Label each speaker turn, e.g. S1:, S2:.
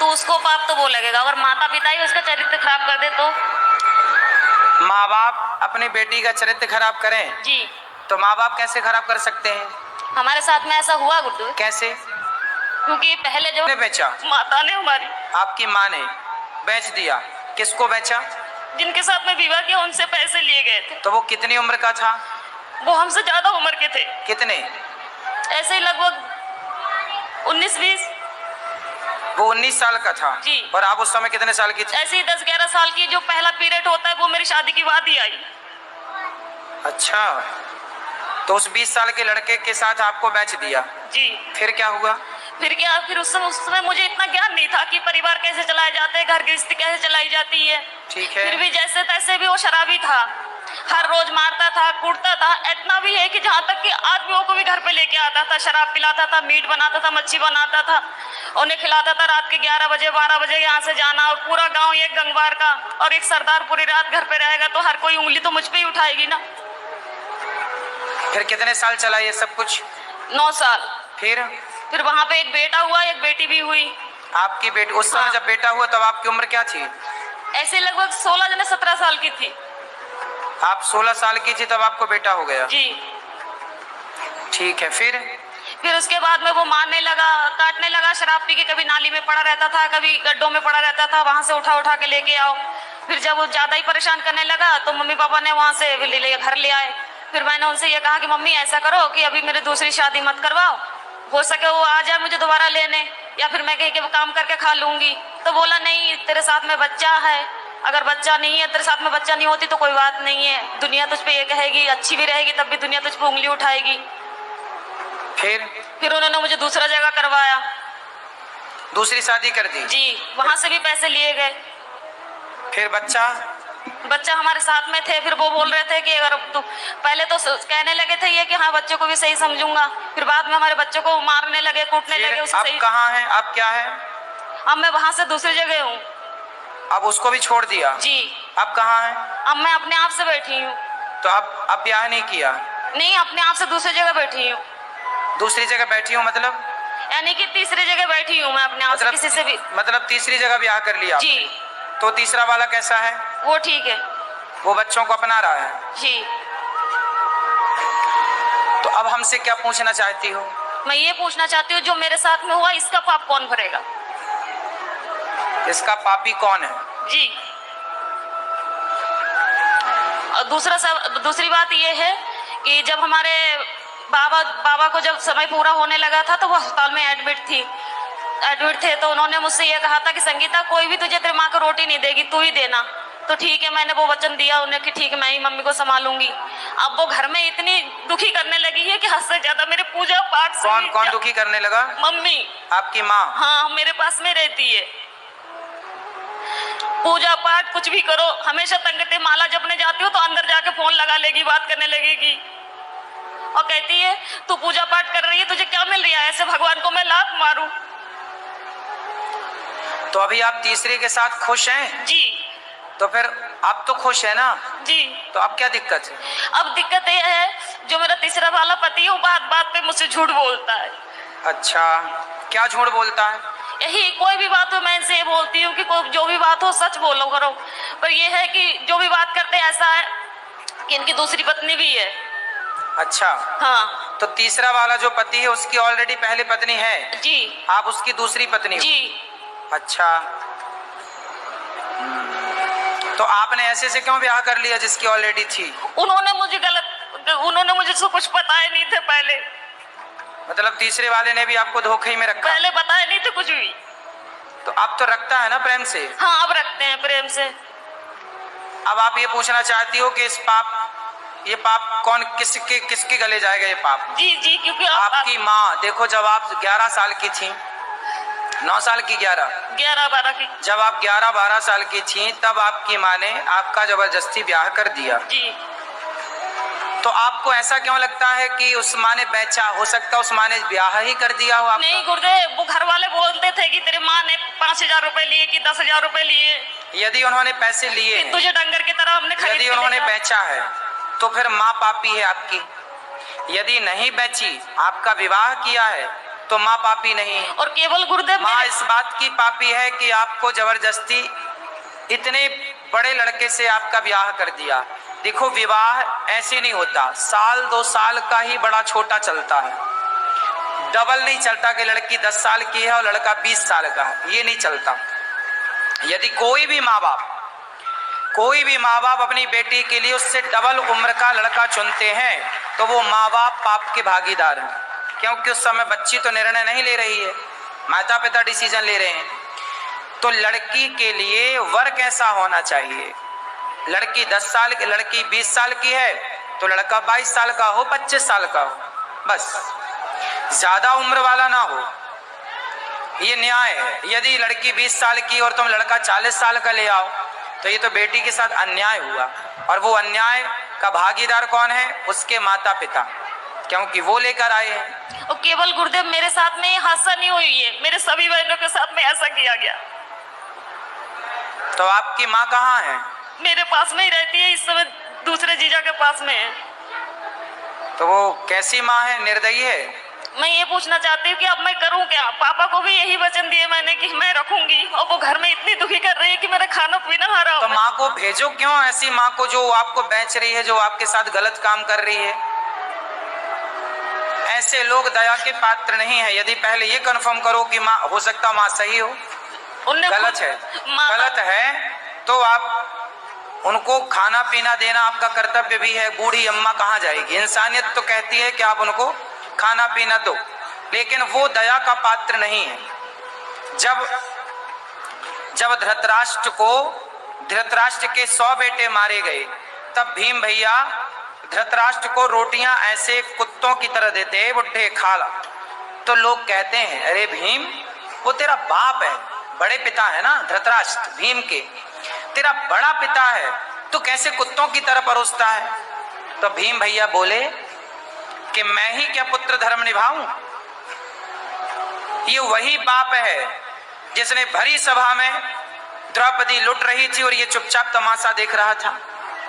S1: तो उसको पाप तो वो लगेगा, और माता पिता ही उसका चरित्र खराब कर दे तो।
S2: माँ बाप अपनी बेटी का चरित्र खराब करें
S1: जी।
S2: तो माँ बाप कैसे खराब कर सकते हैं?
S1: हमारे साथ में ऐसा हुआ गुड्डू,
S2: कैसे?
S1: क्योंकि पहले जो
S2: ने बेचा?
S1: माता ने हमारी,
S2: आपकी माँ ने बेच दिया। किसको बेचा?
S1: जिनके साथ में विवाह किया उनसे पैसे लिए गए थे।
S2: तो वो कितनी उम्र का था?
S1: वो हमसे ज्यादा उम्र के थे।
S2: कितने?
S1: ऐसे ही लगभग 19-20।
S2: वो 19 साल का था।
S1: जी।
S2: और आप उस समय कितने साल की थी?
S1: ऐसे ही 10-11 साल की। जो पहला पीरियड होता है वो मेरी शादी के बाद ही आई।
S2: अच्छा, तो उस 20 साल के लड़के के साथ आपको बेच दिया।
S1: जी।
S2: फिर क्या हुआ?
S1: फिर क्या, फिर उस समय मुझे इतना ज्ञान नहीं था कि परिवार कैसे चलाए जाते हैं, घर गृहस्थी कैसे चलाई जाती है।
S2: ठीक है।
S1: फिर भी जैसे तैसे भी वो शराबी था, हर रोज मारता था, कूटता था। इतना भी है कि जहाँ तक कि आदमियों को भी घर पे लेके आता था, शराब पिलाता था, मीट बनाता था, मच्छी बनाता था, उन्हें खिलाता था। रात के 11 बजे 12 बजे यहाँ से जाना, और पूरा गाँव एक गंगवार का और एक सरदार पूरी रात घर पे रहेगा तो हर कोई उंगली तो मुझ पे ही उठाएगी ना।
S2: फिर कितने साल चला ये सब कुछ?
S1: 9 साल।
S2: फिर
S1: वहाँ पे एक बेटा हुआ, एक बेटी भी हुई।
S2: आपकी बेटी उस समय
S1: हाँ।
S2: जब बेटा हुआ तब आपकी उम्र क्या थी?
S1: ऐसे लगभग 16 17 साल की थी।
S2: आप 16 साल की थी तब आपको बेटा हो गया?
S1: जी।
S2: ठीक है।
S1: फिर उसके बाद में वो मारने लगा, काटने लगा, शराब पी के कभी नाली में पड़ा रहता था, कभी गड्ढों में पड़ा रहता था, वहां से उठा उठा के लेके आओ। फिर जब वो ज्यादा ही परेशान करने लगा तो मम्मी पापा ने वहां से घर ले आए। फिर मैंने उनसे ये कहा कि मम्मी ऐसा करो कि अभी मेरी दूसरी शादी मत करवाओ, हो सके वो आ जाए मुझे दोबारा लेने, या फिर मैं कहीं के काम करके खा लूंगी। तो बोला नहीं, तेरे साथ में बच्चा है, अगर बच्चा नहीं है, तेरे साथ में बच्चा नहीं होती तो कोई बात नहीं है, दुनिया तुझ पे ये कहेगी, अच्छी भी रहेगी तब भी दुनिया तुझ पे उंगली उठाएगी। फिर उन्होंने मुझे दूसरा जगह करवाया।
S2: दूसरी शादी कर दी?
S1: जी। वहां से भी पैसे लिए गए।
S2: फिर बच्चा
S1: हमारे साथ में थे। फिर वो बोल रहे थे कि अगर तू, पहले तो कहने लगे थे ये कि हाँ बच्चों को भी सही समझूंगा, फिर बाद में हमारे बच्चों को मारने लगे, कूटने लगे।
S2: आप कहाँ हैं? आप क्या है?
S1: अब मैं वहां से दूसरी जगह हूँ।
S2: अब उसको भी छोड़ दिया?
S1: जी।
S2: आप कहाँ हैं?
S1: अब मैं अपने आप से बैठी हूँ।
S2: तो आप ब्याह नहीं किया?
S1: नहीं, अपने आप से दूसरी जगह बैठी हूँ।
S2: दूसरी जगह बैठी हूँ मतलब?
S1: यानी कि तीसरी जगह बैठी हूँ मैं अपने आप से, किसी से भी।
S2: मतलब तीसरी जगह ब्याह कर लिया?
S1: जी।
S2: तो तीसरा वाला कैसा है?
S1: वो ठीक है।
S2: वो बच्चों को अपना रहा है?
S1: जी।
S2: तो अब हमसे क्या पूछना चाहती हो?
S1: मैं ये पूछना चाहती हूँ जो मेरे साथ में हुआ इसका पाप कौन भरेगा?
S2: इसका पापी कौन है?
S1: जी। और दूसरी बात ये है कि जब हमारे बाबा को जब समय पूरा होने लगा था तो वो अस्पताल में एडमिट थे। तो उन्होंने मुझसे ये कहा था कि संगीता, कोई भी तुझे तेरी माँ को रोटी नहीं देगी, तू ही देना। तो ठीक है, मैंने वो वचन दिया उन्हें कि ठीक है मैं ही मम्मी को संभालूंगी। अब वो घर में इतनी दुखी करने लगी है कि हद से ज्यादा मेरे पूजा पाठ से।
S2: कौन दुखी करने लगा?
S1: मम्मी।
S2: आपकी माँ?
S1: हाँ, मेरे पास में रहती है। पूजा पाठ कुछ भी करो, हमेशा तंगते माला जपने जाती हो तो अंदर जाके फोन लगा लेगी, बात करने लगेगी और कहती है तू पूजा पाठ कर रही है, तुझे क्या मिल रहा है, ऐसे भगवान को मैं लात मारूं।
S2: तो अभी आप तीसरे के साथ खुश हैं?
S1: जी।
S2: तो फिर आप तो खुश है ना?
S1: जी।
S2: तो अब क्या दिक्कत है?
S1: अब दिक्कत ये है, जो मेरा तीसरा वाला पति है वो बात बात पे मुझसे झूठ बोलता है।
S2: अच्छा, क्या झूठ बोलता है?
S1: यही, कोई भी बात हो मैं इनसे ये बोलती हूँ कि जो भी बात हो सच बोलो करो, पर ये है कि जो भी बात करते हैं ऐसा है कि इनकी दूसरी पत्नी भी है।
S2: अच्छा।
S1: हाँ।
S2: तो तीसरा वाला जो पति है उसकी ऑलरेडी पहली पत्नी है?
S1: जी।
S2: आप उसकी दूसरी पत्नी हो?
S1: जी।
S2: अच्छा, तो आपने ऐसे से क्यों ब्याह कर लिया जिसकी ऑलरेडी थी?
S1: उन्होंने मुझे सब कुछ बताए नहीं थे पहले।
S2: मतलब तीसरे वाले ने भी आपको धोखे में रखा?
S1: पहले बताए नहीं थे कुछ भी।
S2: तो अब तो रखता है ना प्रेम से?
S1: हाँ, अब रखते हैं प्रेम से।
S2: अब आप ये पूछना चाहती हो कि ये पाप कौन, किसके गले जाएगा ये पाप?
S1: जी जी, क्योंकि
S2: आपकी माँ। देखो, जब आप 11 साल की थी, 9 साल की,
S1: 11-12 की,
S2: जब आप 11-12 साल की थी तब आपकी माँ ने आपका जबरदस्ती ब्याह कर दिया।
S1: जी।
S2: तो आपको ऐसा क्यों लगता है कि उस माँ ने बेचा? हो सकता है उस माँ ने ब्याह ही कर दिया हो आपका?
S1: नहीं गुरुदेव, वो घर वाले बोलते थे कि तेरी माँ ने 5,000 रुपए लिए कि 10,000 रुपए लिए।
S2: यदि उन्होंने पैसे लिए,
S1: तुझे डंगर की तरह हमने खरीद,
S2: यदि उन्होंने बेचा है तो फिर माँ पापी है आपकी। यदि नहीं बेची, आपका विवाह किया है तो माँ पापी नहीं है।
S1: और केवल गुरुदेव
S2: माँ इस बात की पापी है कि आपको जबरदस्ती इतने बड़े लड़के से आपका ब्याह कर दिया। देखो विवाह ऐसे नहीं होता, साल 2 साल का ही बड़ा छोटा चलता है, डबल नहीं चलता कि लड़की 10 साल की है और लड़का 20 साल का है, ये नहीं चलता। यदि कोई भी माँ बाप अपनी बेटी के लिए उससे डबल उम्र का लड़का चुनते हैं तो वो माँ बाप पाप के भागीदार हैं, क्योंकि उस समय बच्ची तो निर्णय नहीं ले रही है, माता पिता डिसीजन ले रहे हैं। तो लड़की के लिए वर कैसा होना चाहिए? लड़की 10 साल की, लड़की 20 साल की है तो लड़का 22 साल का हो, 25 साल का हो, बस ज्यादा उम्र वाला ना हो, ये न्याय है। यदि लड़की 20 साल की और तुम लड़का 40 साल का ले आओ तो ये तो बेटी के साथ अन्याय हुआ, और वो अन्याय का भागीदार कौन है? उसके माता पिता, क्योंकि वो लेकर आए हैं।
S1: और केवल गुरुदेव मेरे साथ में ये हादसा नहीं हुई है, मेरे सभी बहनों के साथ में ऐसा किया गया।
S2: तो आपकी माँ कहाँ है?
S1: मेरे पास में ही रहती है, इस समय दूसरे जीजा के पास में है।
S2: तो वो कैसी माँ है? निर्दयी है?
S1: मैं ये पूछना चाहती हूँ कि अब मैं करूँ क्या? पापा को भी यही वचन दिए मैंने कि मैं रखूंगी, और वो घर में इतनी दुखी कर रही है कि मेरा खाना पीना हरा।
S2: तो माँ को भेजो क्यों, ऐसी माँ को जो आपको बेच रही है, जो आपके साथ गलत काम कर रही है। ऐसे लोग दया के पात्र नहीं है। यदि पहले ये कंफर्म करो कि माँ, हो सकता माँ सही हो, गलत है तो आप उनको खाना पीना देना आपका कर्तव्य भी है। बूढ़ी अम्मा कहाँ जाएगी? इंसानियत तो कहती है कि आप उनको खाना पीना दो, लेकिन वो दया का पात्र नहीं है। जब धृतराष्ट्र के 100 बेटे मारे गए, तब भीम भैया धृतराष्ट्र को रोटियां ऐसे कुत्तों की तरह देते, बुढ़े खा ला। तो लोग कहते हैं अरे भीम, वो तेरा बाप है, बड़े पिता है ना धृतराष्ट्र, भीम के तेरा बड़ा पिता है, तो कैसे कुत्तों की तरह परोसता है? तो भीम भैया बोले कि मैं ही क्या पुत्र धर्म निभाऊं? ये वही बाप है जिसने भरी सभा में द्रौपदी लुट रही थी और ये चुपचाप तमाशा देख रहा था।